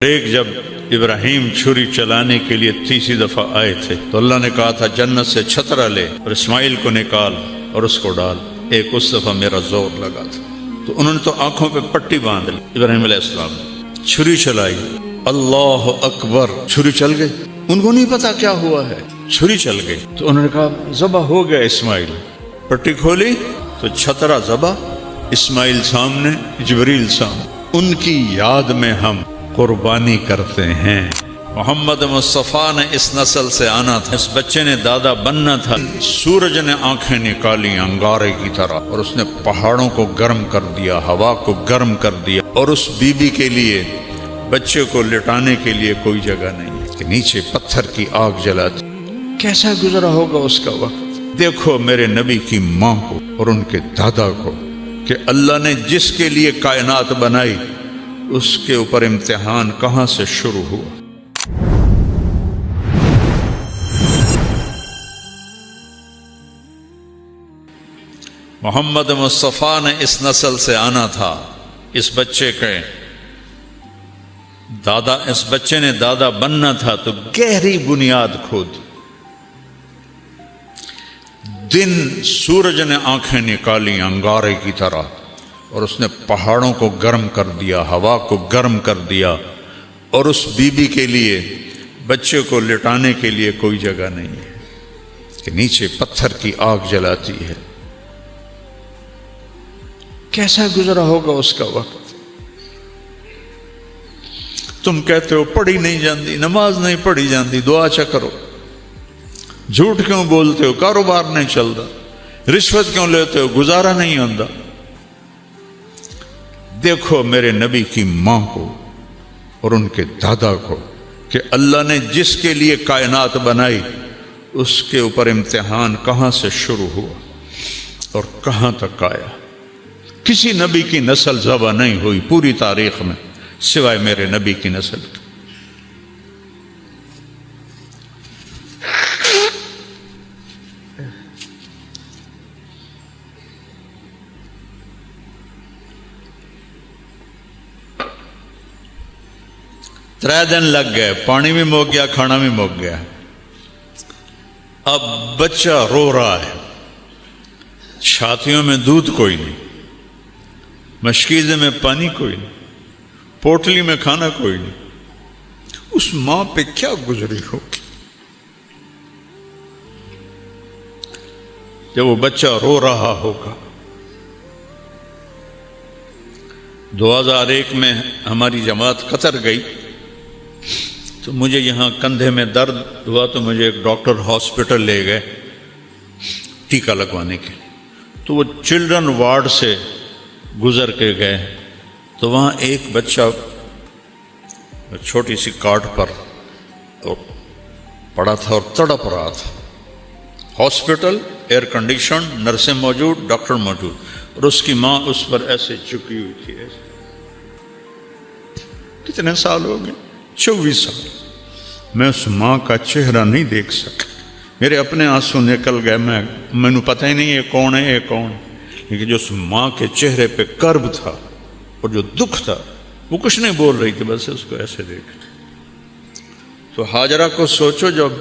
ایک جب ابراہیم چھری چلانے کے لیے تیسری دفعہ آئے تھے تو اللہ نے کہا تھا جنت سے چھترا لے اور اسماعیل کو نکال اور اس کو ڈال. ایک اس دفعہ میرا زور لگا تھا تو انہوں نے تو آنکھوں پہ پٹی باندھ لی. ابراہیم علیہ السلام نے چھری چلائی, اللہ اکبر, چھری چل گئی. ان کو نہیں پتا کیا ہوا ہے, چھری چل گئی. تو انہوں نے کہا ذبح ہو گیا اسماعیل. پٹی کھولی تو چھترا ذبح, اسماعیل سامنے, جبریل سامنے. ان کی یاد میں ہم قربانی کرتے ہیں. محمد مصطفیٰ نے اس نسل سے آنا تھا, اس بچے نے دادا بننا تھا. سورج نے آنکھیں نکالی انگارے کی طرح اور اس نے پہاڑوں کو گرم کر دیا, ہوا کو گرم کر دیا, اور اس بی بی کے لیے, بچے کو لٹانے کے لیے کوئی جگہ نہیں کہ نیچے پتھر کی آگ جلاتی. کیسا گزرا ہوگا اس کا وقت. دیکھو میرے نبی کی ماں کو اور ان کے دادا کو کہ اللہ نے جس کے لیے کائنات بنائی اس کے اوپر امتحان کہاں سے شروع ہوا. محمد مصطفیٰ نے اس نسل سے آنا تھا. اس بچے کے دادا, اس بچے نے دادا بننا تھا تو گہری بنیاد کھودی. دن سورج نے آنکھیں نکالی انگارے کی طرح اور اس نے پہاڑوں کو گرم کر دیا, ہوا کو گرم کر دیا, اور اس بی بی کے لیے, بچے کو لٹانے کے لیے کوئی جگہ نہیں ہے کہ نیچے پتھر کی آگ جلاتی ہے. کیسا گزرا ہوگا اس کا وقت. تم کہتے ہو پڑھی نہیں جاندی, نماز نہیں پڑھی جاندی, دعا چا کرو. جھوٹ کیوں بولتے ہو, کاروبار نہیں چلتا. رشوت کیوں لیتے ہو, گزارا نہیں ہوتا. دیکھو میرے نبی کی ماں کو اور ان کے دادا کو کہ اللہ نے جس کے لیے کائنات بنائی اس کے اوپر امتحان کہاں سے شروع ہوا اور کہاں تک آیا. کسی نبی کی نسل ذبح نہیں ہوئی پوری تاریخ میں سوائے میرے نبی کی نسل کی. ترے دن لگ گئے, پانی بھی مک گیا, کھانا بھی مک گیا. اب بچہ رو رہا ہے, چھاتیوں میں دودھ کوئی نہیں, مشکیزے میں پانی کوئی نہیں, پوٹلی میں کھانا کوئی نہیں. اس ماں پہ کیا گزری ہوگی جب وہ بچہ رو رہا ہوگا. 2001 میں ہماری جماعت قطر گئی تو مجھے یہاں کندھے میں درد ہوا تو مجھے ایک ڈاکٹر ہاسپٹل لے گئے ٹیکہ لگوانے کے. تو وہ چلڈرن وارڈ سے گزر کے گئے تو وہاں ایک بچہ چھوٹی سی کاٹ پر پڑا تھا اور تڑپ رہا تھا. ہاسپٹل ایئر کنڈیشن, نرسیں موجود, ڈاکٹر موجود, اور اس کی ماں اس پر ایسے چکی ہوئی تھی. ایسے کتنے سال ہو گئے, 24 سال. میں اس ماں کا چہرہ نہیں دیکھ سکا, میرے اپنے آنسو نکل گئے. میں پتہ ہی نہیں یہ کون ہے, یہ کون. لیکن جو اس ماں کے چہرے پہ کرب تھا اور جو دکھ تھا, وہ کچھ نہیں بول رہی تھی, بس اس کو ایسے دیکھ. تو ہاجرہ کو سوچو, جب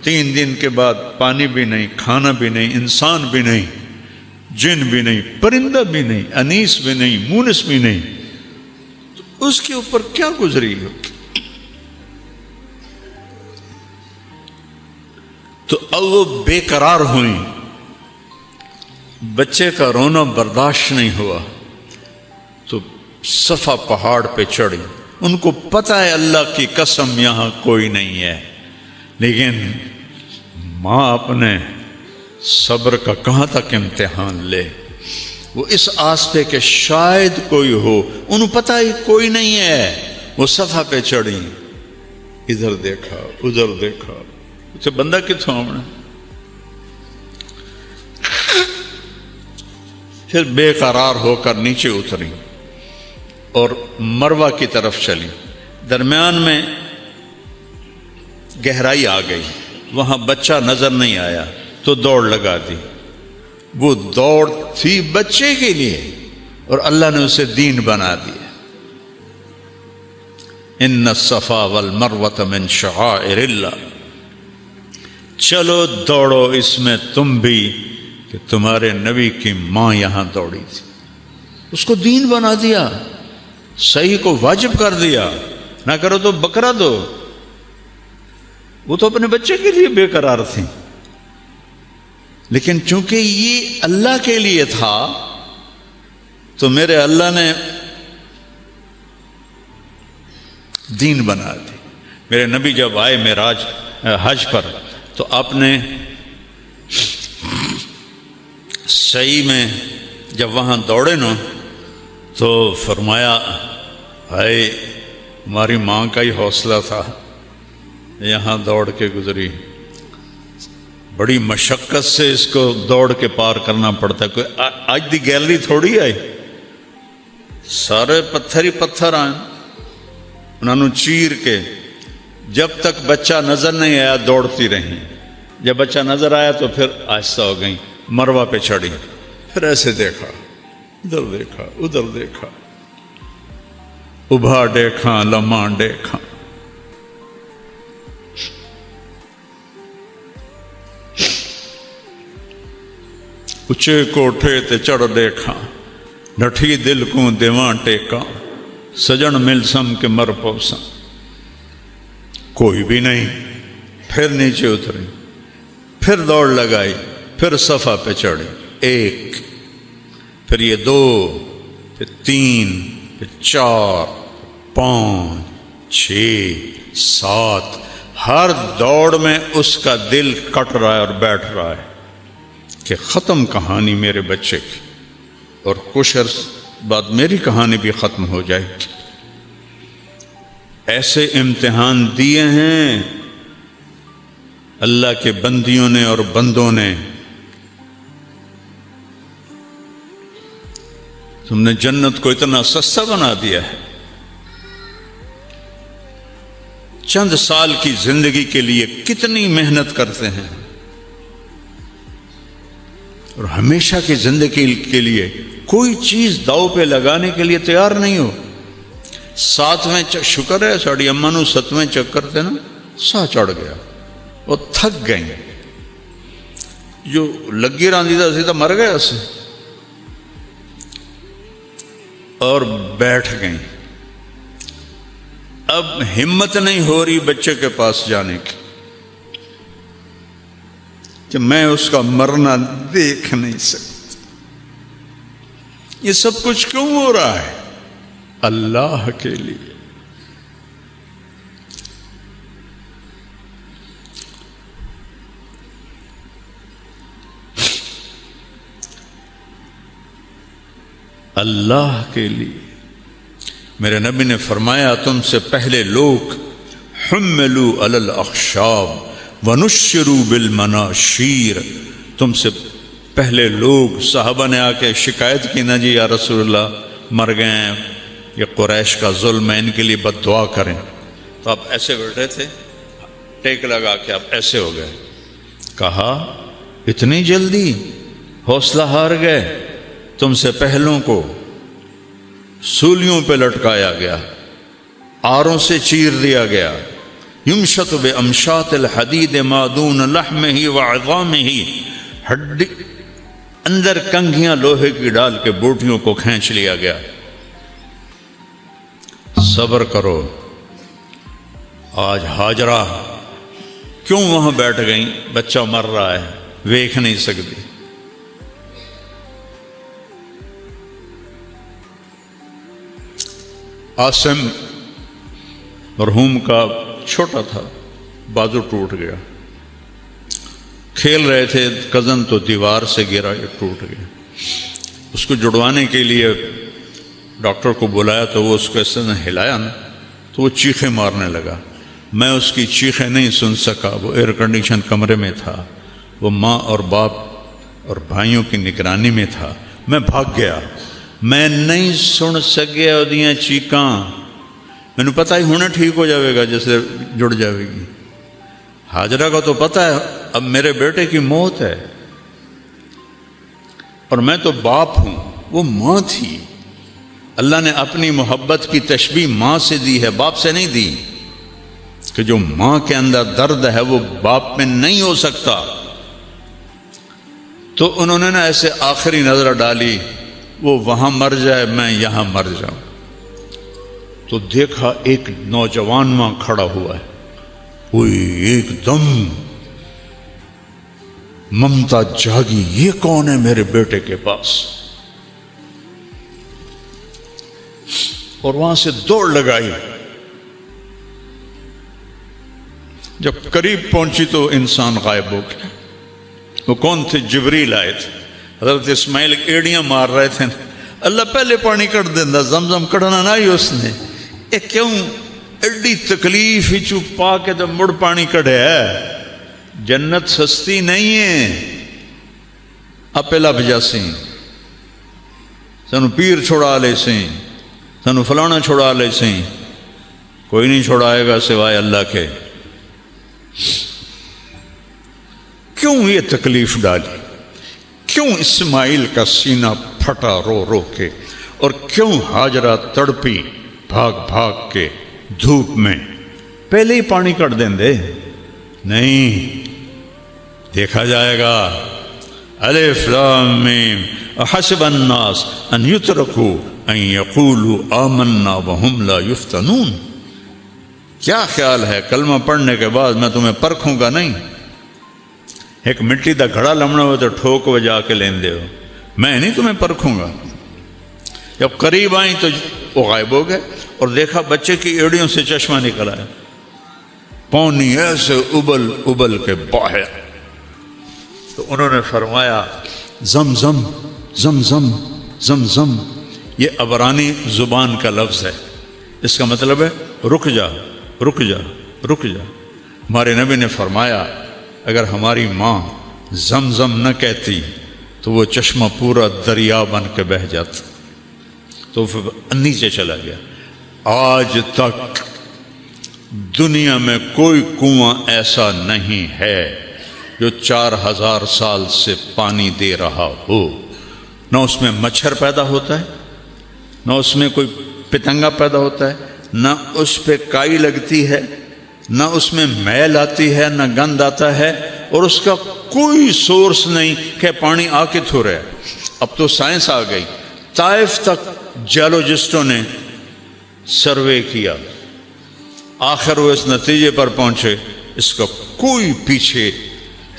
3 دن کے بعد پانی بھی نہیں, کھانا بھی نہیں, انسان بھی نہیں, جن بھی نہیں, پرندہ بھی نہیں, انیس بھی نہیں, مونس بھی نہیں, تو اس کے اوپر کیا گزری ہوگی. تو اب وہ بے قرار ہوئی, بچے کا رونا برداشت نہیں ہوا تو صفا پہاڑ پہ چڑھی. ان کو پتہ ہے اللہ کی قسم یہاں کوئی نہیں ہے, لیکن ماں اپنے صبر کا کہاں تک امتحان لے. وہ اس آس پہ کہ شاید کوئی ہو, انہوں پتہ ہی کوئی نہیں ہے. وہ صفا پہ چڑھی, ادھر دیکھا, ادھر دیکھا, اسے بندہ کتوں آمنا. پھر بے قرار ہو کر نیچے اتری اور مروہ کی طرف چلی. درمیان میں گہرائی آ گئی, وہاں بچہ نظر نہیں آیا تو دوڑ لگا دی. وہ دوڑ تھی بچے کے لیے اور اللہ نے اسے دین بنا دیا. ان الصفا والمروۃ من شعائر اللہ، چلو دوڑو اس میں تم بھی، کہ تمہارے نبی کی ماں یہاں دوڑی تھی، اس کو دین بنا دیا، صحیح کو واجب کر دیا، نہ کرو تو بکرا دو۔ وہ تو اپنے بچے کے لیے بے قرار تھی، لیکن چونکہ یہ اللہ کے لیے تھا تو میرے اللہ نے دین بنا دی۔ میرے نبی جب آئے معراج حج پر تو آپ نے صحیح میں جب وہاں دوڑے نا تو فرمایا ہائے ہماری ماں کا ہی حوصلہ تھا، یہاں دوڑ کے گزری، بڑی مشقت سے اس کو دوڑ کے پار کرنا پڑتا ہے۔ کوئی آج دی گیلری تھوڑی آئی، سارے پتھر ہی پتھر آئے، انہوں نے چیر کے جب تک بچہ نظر نہیں آیا دوڑتی رہیں، جب بچہ نظر آیا تو پھر آہستہ ہو گئیں، مروہ پہ چڑھی، پھر ایسے دیکھا، ادھر دیکھا، ادھر دیکھا، ابھا دیکھا، لمحہ دیکھا، اچھے کوٹھے تے چڑھ دیکھا، ڈٹھی دل کو دیواں ٹیکا، سجن مل سم کے مر پوسا، کوئی بھی نہیں، پھر نیچے اتری، پھر دوڑ لگائی، پھر صفا پہ چڑھی، ایک، پھر یہ دو، پھر تین، پھر چار، پانچ، چھ، سات، ہر دوڑ میں اس کا دل کٹ رہا ہے اور بیٹھ رہا ہے کہ ختم کہانی میرے بچے کی، اور کچھ عرص بعد میری کہانی بھی ختم ہو جائے گی۔ ایسے امتحان دیے ہیں اللہ کے بندیوں نے اور بندوں نے۔ تم نے جنت کو اتنا سستا بنا دیا ہے، چند سال کی زندگی کے لیے کتنی محنت کرتے ہیں، اور ہمیشہ کی زندگی کے لیے کوئی چیز داؤ پہ لگانے کے لیے تیار نہیں ہو۔ ساتویں شکر ہے ساڑی اماں نو 7ویں چکر تھے نا سا چڑھ گیا، وہ تھک گئیں، جو لگی راندی دا سی تو مر گیا سے، اور بیٹھ گئیں۔ اب ہمت نہیں ہو رہی بچے کے پاس جانے کی کہ میں اس کا مرنا دیکھ نہیں سکتا۔ یہ سب کچھ کیوں ہو رہا ہے؟ اللہ کے لیے۔ اللہ کے لیے۔ میرے نبی نے فرمایا تم سے پہلے لوگ حملوا علی الاخشاب ونشروا بالمناشیر، تم سے پہلے لوگ صحابہ نے آ کے شکایت کی، نہ جی یا رسول اللہ مر گئے ہیں، یہ قریش کا ظلم ہے، ان کے لیے بد دعا کریں، تو آپ ایسے بیٹھے تھے، ٹیک لگا کے آپ ایسے ہو گئے۔ کہا اتنی جلدی حوصلہ ہار گئے؟ تم سے پہلوں کو سولیوں پہ لٹکایا گیا، آروں سے چیر دیا گیا، یمشط بامشاط الحدید ما دون لحمہ وعظامہ، ہڈی اندر کنگھیاں لوہے کی ڈال کے بوٹیوں کو کھینچ لیا گیا۔ صبر کرو۔ آج ہاجرہ کیوں وہاں بیٹھ گئیں؟ بچہ مر رہا ہے، دیکھ نہیں سکتی۔ عاصم مرحوم کا چھوٹا تھا، بازو ٹوٹ گیا، کھیل رہے تھے کزن تو دیوار سے گرا، یہ ٹوٹ گیا۔ اس کو جڑوانے کے لیے ڈاکٹر کو بلایا تو وہ اس کو اس نے ہلایا نا تو وہ چیخیں مارنے لگا۔ میں اس کی چیخیں نہیں سن سکا، وہ ایئر کنڈیشن کمرے میں تھا، وہ ماں اور باپ اور بھائیوں کی نگرانی میں تھا۔ میں بھاگ گیا، میں نہیں سن سکیا ادیاں چیخاں، مینوں پتہ ہی ہونا ٹھیک ہو جاوے گا جیسے جڑ جاوے گی۔ ہاجرہ کا تو پتہ ہے اب میرے بیٹے کی موت ہے، اور میں تو باپ ہوں، وہ ماں تھی۔ اللہ نے اپنی محبت کی تشبیہ ماں سے دی ہے، باپ سے نہیں دی، کہ جو ماں کے اندر درد ہے وہ باپ میں نہیں ہو سکتا۔ تو انہوں نے نا ایسے آخری نظر ڈالی، وہ وہاں مر جائے میں یہاں مر جاؤں، تو دیکھا ایک نوجوان ماں کھڑا ہوا ہے، کوئی ایک دم ممتا جاگی، یہ کون ہے میرے بیٹے کے پاس، اور وہاں سے دوڑ لگائی۔ جب قریب پہنچی تو انسان غائب ہو گیا۔ وہ کون تھے؟ جبریل آئے تھے۔ حضرت اسماعیل ایڑیاں مار رہے تھے، اللہ پہلے پانی کٹ دینا، زمزم کڑنا نہ ہی اس نے، اے کیوں ایڈی تکلیف ہی چپ پا کے تو مڑ پانی کڑے ہے۔ جنت سستی نہیں ہے، اپے لب جاسی، سنو پیر چھوڑا لے سی، سنو فلانا چھوڑا لے سی، کوئی نہیں چھوڑائے گا سوائے اللہ کے۔ کیوں یہ تکلیف ڈالی؟ کیوں اسماعیل کا سینہ پھٹا رو رو کے، اور کیوں ہاجرہ تڑپی بھاگ بھاگ کے دھوپ میں؟ پہلے ہی پانی کٹ دیں دے، نہیں، دیکھا جائے گا۔ الف لام میم احسب الناس ان یترکوا ان یقولوا آمنا وهم لا یفتنون۔ کیا خیال ہے کلمہ پڑھنے کے بعد میں تمہیں پرکھوں گا؟ نہیں، ایک مٹی دا گھڑا لمنا ہو تو ٹھوک بجا کے لین دے ہو، میں نہیں تمہیں پرکھوں گا۔ جب قریب آئیں تو وہ غائب ہو گئے، اور دیکھا بچے کی ایڑیوں سے چشمہ نکل آیا، پانی ایسے ابل ابل کے باہر۔ تو انہوں نے فرمایا زمزم زمزم زمزم، یہ عبرانی زبان کا لفظ ہے، اس کا مطلب ہے رک جا رک جا رک جا۔ ہمارے نبی نے فرمایا اگر ہماری ماں زمزم نہ کہتی تو وہ چشمہ پورا دریا بن کے بہہ جاتا، تو پھر نیچے چلا گیا۔ آج تک دنیا میں کوئی کنواں ایسا نہیں ہے جو 4000 سال سے پانی دے رہا ہو، نہ اس میں مچھر پیدا ہوتا ہے، نہ اس میں کوئی پتنگا پیدا ہوتا ہے، نہ اس پہ کائی لگتی ہے، نہ اس میں میل آتی ہے، نہ گند آتا ہے، اور اس کا کوئی سورس نہیں کہ پانی آ کے تھو رہا ہے۔ اب تو سائنس آ گئی، طائف تک جیولوجسٹوں نے سروے کیا، آخر وہ اس نتیجے پر پہنچے اس کا کوئی پیچھے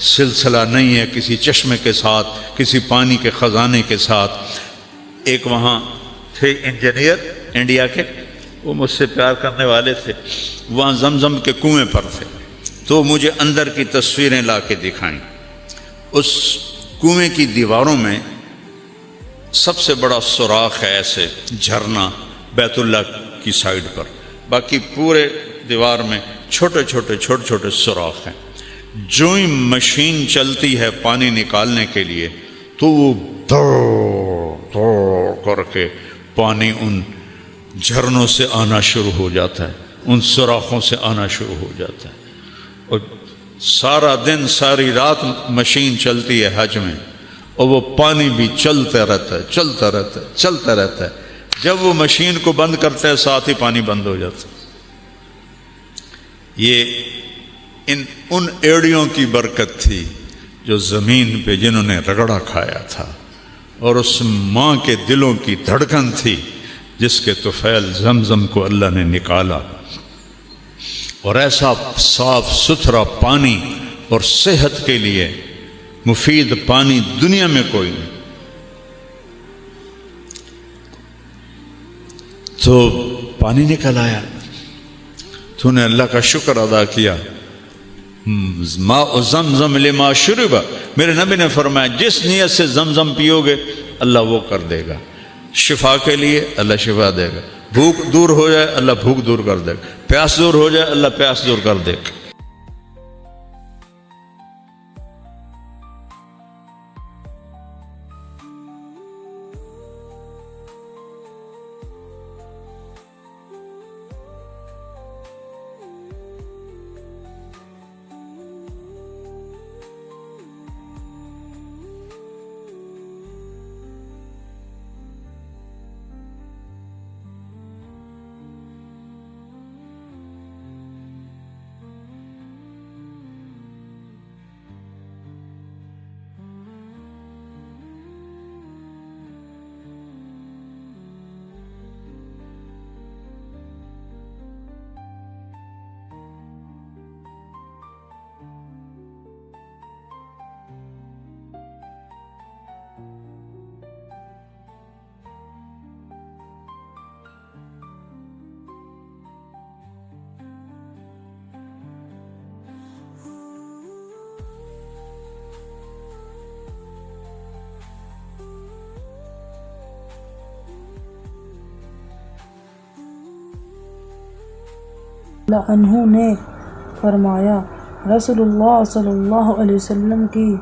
سلسلہ نہیں ہے کسی چشمے کے ساتھ، کسی پانی کے خزانے کے ساتھ۔ ایک وہاں تھے انجینئر انڈیا کے، وہ مجھ سے پیار کرنے والے تھے، وہاں زمزم کے کنویں پر تھے، تو مجھے اندر کی تصویریں لا کے دکھائیں۔ اس کنویں کی دیواروں میں سب سے بڑا سوراخ ہے، ایسے جھرنا بیت اللہ کی سائیڈ پر، باقی پورے دیوار میں چھوٹے چھوٹے چھوٹے چھوٹے سوراخ ہیں۔ جو ہی مشین چلتی ہے پانی نکالنے کے لیے تو وہ دوڑ دوڑ کر کے پانی ان جھرنوں سے آنا شروع ہو جاتا ہے، ان سوراخوں سے آنا شروع ہو جاتا ہے، اور سارا دن ساری رات مشین چلتی ہے حج میں، اور وہ پانی بھی چلتا رہتا ہے چلتا رہتا ہے چلتا رہتا ہے۔ جب وہ مشین کو بند کرتا ہے ساتھ ہی پانی بند ہو جاتا ہے۔ یہ ان ایڑیوں کی برکت تھی جو زمین پہ جنہوں نے رگڑا کھایا تھا، اور اس ماں کے دلوں کی دھڑکن تھی جس کے طفیل زمزم کو اللہ نے نکالا، اور ایسا صاف ستھرا پانی اور صحت کے لیے مفید پانی دنیا میں کوئی نہیں۔ تو پانی نکل آیا، تو نے اللہ کا شکر ادا کیا۔ ماء زمزم لما شرب، میرے نبی نے فرمایا جس نیت سے زمزم پیو گے اللہ وہ کر دے گا، شفا کے لیے اللہ شفا دے گا، بھوک دور ہو جائے اللہ بھوک دور کر دے گا، پیاس دور ہو جائے اللہ پیاس دور کر دے گا۔ اللہ عنہ نے فرمایا، رسول اللہ صلی اللہ علیہ وسلم کی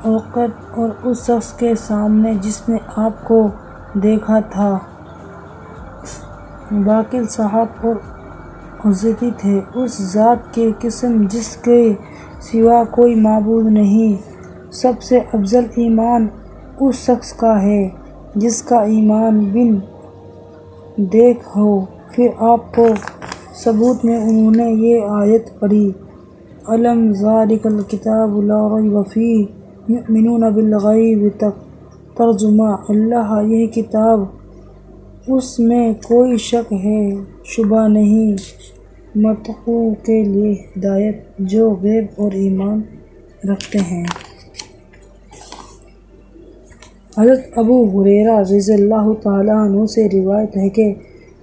اوقات اور اس شخص کے سامنے جس نے آپ کو دیکھا تھا باقی صحاب اور عزتی تھے، اس ذات کی قسم جس کے سوا کوئی معبود نہیں، سب سے افضل ایمان اس شخص کا ہے جس کا ایمان بن دیکھ ہو۔ پھر آپ کو ثبوت میں انہوں نے یہ آیت پڑھی، الم ذالک الکتاب لا ریب فیہ یؤمنون بالغیب تک ترجمہ، اللہ یہ کتاب اس میں کوئی شک ہے شبہ نہیں، متقوں کے لیے ہدایت جو غیب اور ایمان رکھتے ہیں۔ حضرت ابو ہریرہ رضی اللہ تعالیٰ عنہ سے روایت ہے کہ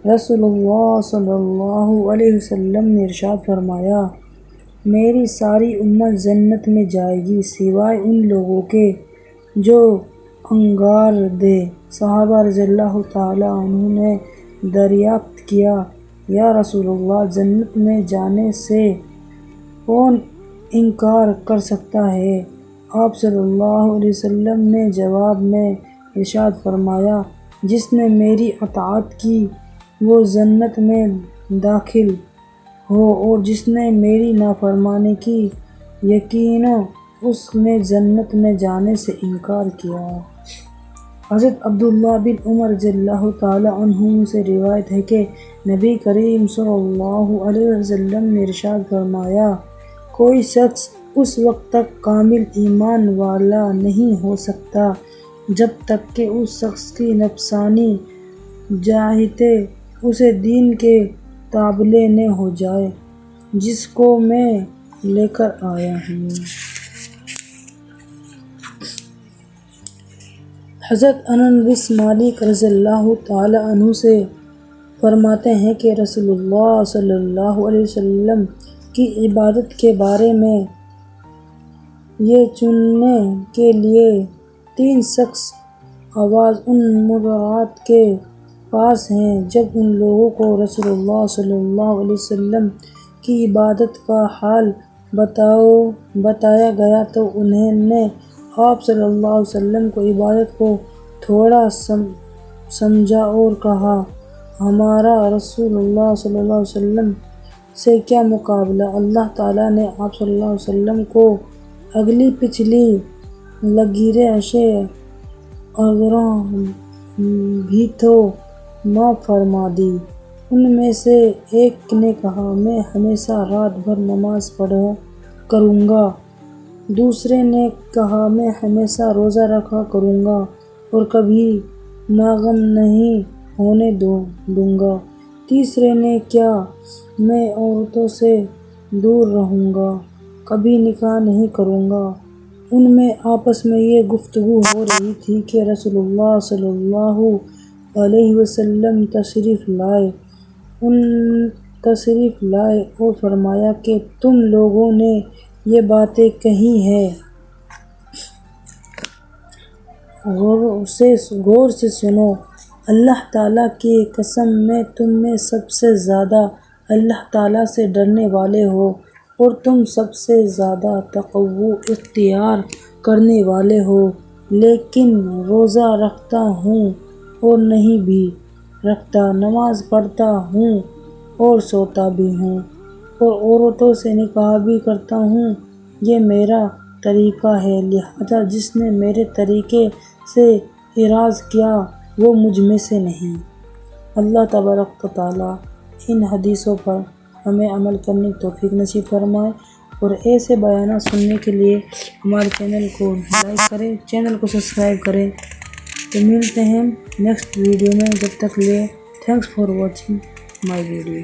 رسول اللہ صلی اللہ علیہ وسلم نے ارشاد فرمایا، میری ساری امت جنت میں جائے گی سوائے ان لوگوں کے جو انگار دے۔ صحابہ رضی اللہ تعالیٰ عنہ نے دریافت کیا، یا رسول اللہ، جنت میں جانے سے کون انکار کر سکتا ہے؟ آپ صلی اللہ علیہ وسلم نے جواب میں ارشاد فرمایا، جس نے میری اطاعت کی وہ جنت میں داخل ہو، اور جس نے میری نافرمانی کی یقیناً اس نے جنت میں جانے سے انکار کیا۔ حضرت عبداللہ بن عمر رضی اللہ تعالیٰ عنہ سے روایت ہے کہ نبی کریم صلی اللہ علیہ وسلم نے ارشاد فرمایا، کوئی شخص اس وقت تک کامل ایمان والا نہیں ہو سکتا جب تک کہ اس شخص کی نفسانی چاہتیں اسے دین کے تابع نہ ہو جائے جس کو میں لے کر آیا ہوں۔ حضرت انس بن مالک رضی اللہ تعالیٰ عنہ سے فرماتے ہیں کہ رسول اللہ صلی اللہ علیہ وسلم کی عبادت کے بارے میں یہ چننے کے لیے 3 شخص آواز ان مدعوات کے پاس ہیں۔ جب ان لوگوں کو رسول اللہ صلی اللہ علیہ وسلم کی عبادت کا حال بتایا گیا تو انہوں نے آپ صلی اللہ علیہ وسلم کو عبادت کو تھوڑا سمجھا اور کہا، ہمارا رسول اللہ صلی اللہ علیہ وسلم سے کیا مقابلہ؟ اللہ تعالیٰ نے آپ صلی اللہ علیہ وسلم کو اگلی پچھلی لکیریں اعذار بھی تو معاف فرما دی۔ ان میں سے ایک نے کہا، میں ہمیشہ رات بھر نماز پڑھا کروں گا۔ دوسرے نے کہا، میں ہمیشہ روزہ رکھا کروں گا اور کبھی ناغم نہیں ہونے دوں گا۔ تیسرے نے کیا، میں عورتوں سے دور رہوں گا، کبھی نکاح نہیں کروں گا۔ ان میں آپس میں یہ گفتگو ہو رہی تھی کہ رسول اللہ صلی اللہ علیہ وسلم تشریف لائے اور فرمایا کہ تم لوگوں نے یہ باتیں کہی ہیں، غور سے سنو، اللہ تعالیٰ کی قسم میں تم میں سب سے زیادہ اللہ تعالیٰ سے ڈرنے والے ہو اور تم سب سے زیادہ تقوی اختیار کرنے والے ہو، لیکن روزہ رکھتا ہوں اور نہیں بھی رکھتا، نماز پڑھتا ہوں اور سوتا بھی ہوں، اور عورتوں سے نکاح بھی کرتا ہوں، یہ میرا طریقہ ہے، لہذا جس نے میرے طریقے سے اعراض کیا وہ مجھ میں سے نہیں۔ اللہ تبارک و تعالیٰ ان حدیثوں پر ہمیں عمل کرنے کی توفیق نصیب فرمائے، اور ایسے بیانات سننے کے لیے ہمارے چینل کو لائک کریں، چینل کو سبسکرائب کریں۔ تو ملتے ہیں نیکسٹ ویڈیو میں، جب تک لیے thanks for watching my video.